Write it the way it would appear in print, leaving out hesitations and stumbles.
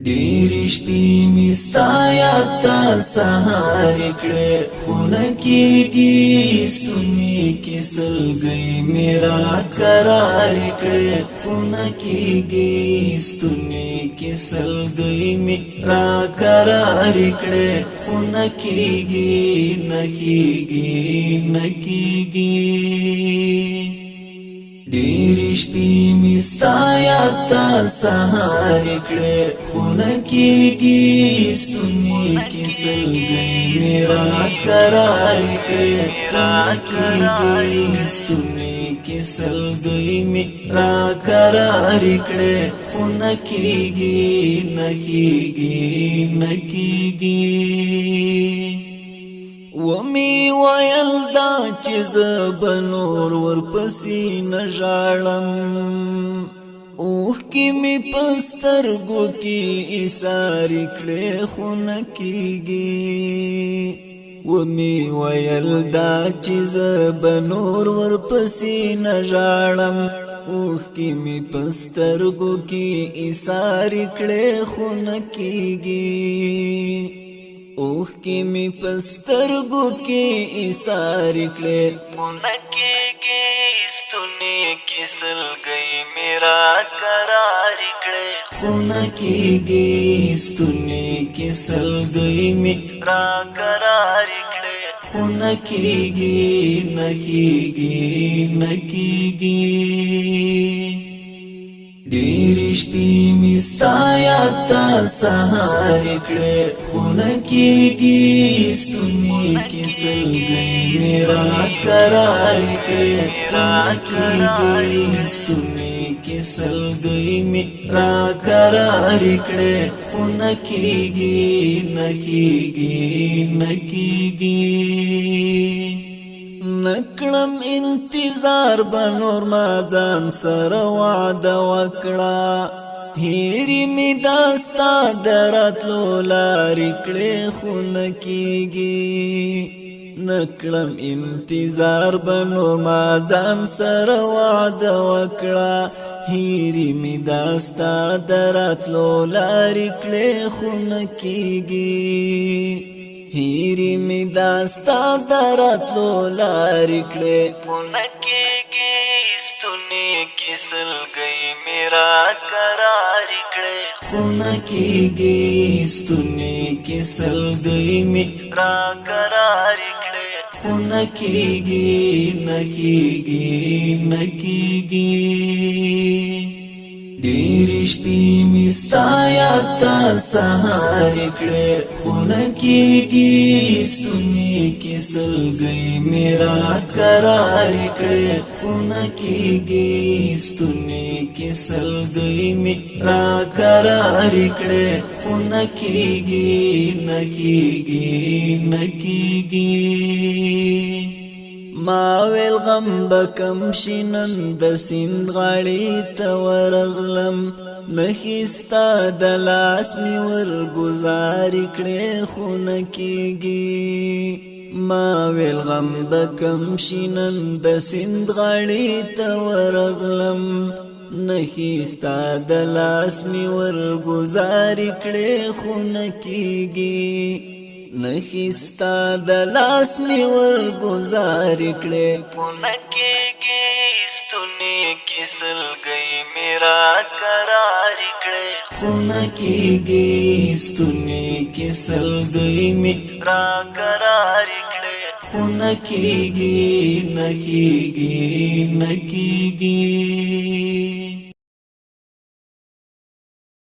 ډېرې شپې مې ستا یاد ته سهار کړې خونه کېږي ستوني کې سلګۍ مې راکرار کړې خونه کېږي ستوني کې سلګۍ مې راکرار کړې خونه کېږي نه کېږي نه کېږي ډېرې شپې مې ستا یاد ته سهار کړې خونه کېږي ستوني کې سلګۍ مې راکرار کړې خونه کېږي ستوني کې سلګۍ مې راکرار کړې خونه کېږي نه کېږي نه کېږي ومی ویل دا چې زه به نور ورپسې نه ژاړم اوښکې مې په سترګو کې ایسارې کړې خو نه کېږي ومی ویل دا چې زه به نور ورپسې نه ژاړم اوښکې مې په سترګو کې ایسارې کړې خو نه کېږي اوښکې مې په سترګو کې ایسارې کړې خونه کېږي ستوني کې سلګۍ مې راکرارې کړې خونه کېږي ستوني کې سلګۍ مې راکرارې کړې خونه کېږي نه کېږي نه کېږي ډېرې شپې مې ستا یاد ته سهار کړې خونه کېږي ستوني کې سلګۍ مې راکرار کړې خونه کېږي ستوني کې سلګۍ مې راکرار کړې خونه کېږي نه کېږي نه کېږي نکړم انتظار به نور ما ځان سره وعده وکړه هېرې مې دا ستا د راتلو لارې کړې خو نه کېږي نکړم انتظار به نور ما ځان سره وعده وکړه هېرې مې دا ستا د راتلو لارې کړې خو نه کېږي هېرې مې دا ستا د راتلو لارې کړې خونه کېږي ستوني کې سلګۍ مې راکرارې کړې خونه کېږي ستوني کې سلګۍ مې راکرارې کړې خونه کېږي نه کېږي نه کېږي ډېرې شپې مې ستا یاد ته سهار کړې خونه کېږي ستوني کې سلګۍ مې راکرار کړې خونه کېږي ستوني کې سلګۍ مې راکرار کړې خونه کېږي نه کېږي نه کېږي ما ویل غم به کم شي نن د سیند غاړې ته ورغلم نښې ستا د لاس مې ورګزارې کړې خو نه کېږي ما ویل غم به کم شي نن د سیند غاړې ته ورغلم نښې ستا د لاس مې ورګزارې کړې خو نه کېږي نښې ستا د لاس مې ورګزارې کړې خونه کېږي ستوني کې سلګۍ مې راکرارې کړې خونه کېږي ستوني کې سلګۍ مې راکرارې کړې خونه کېږي نه کېږي نه کېږي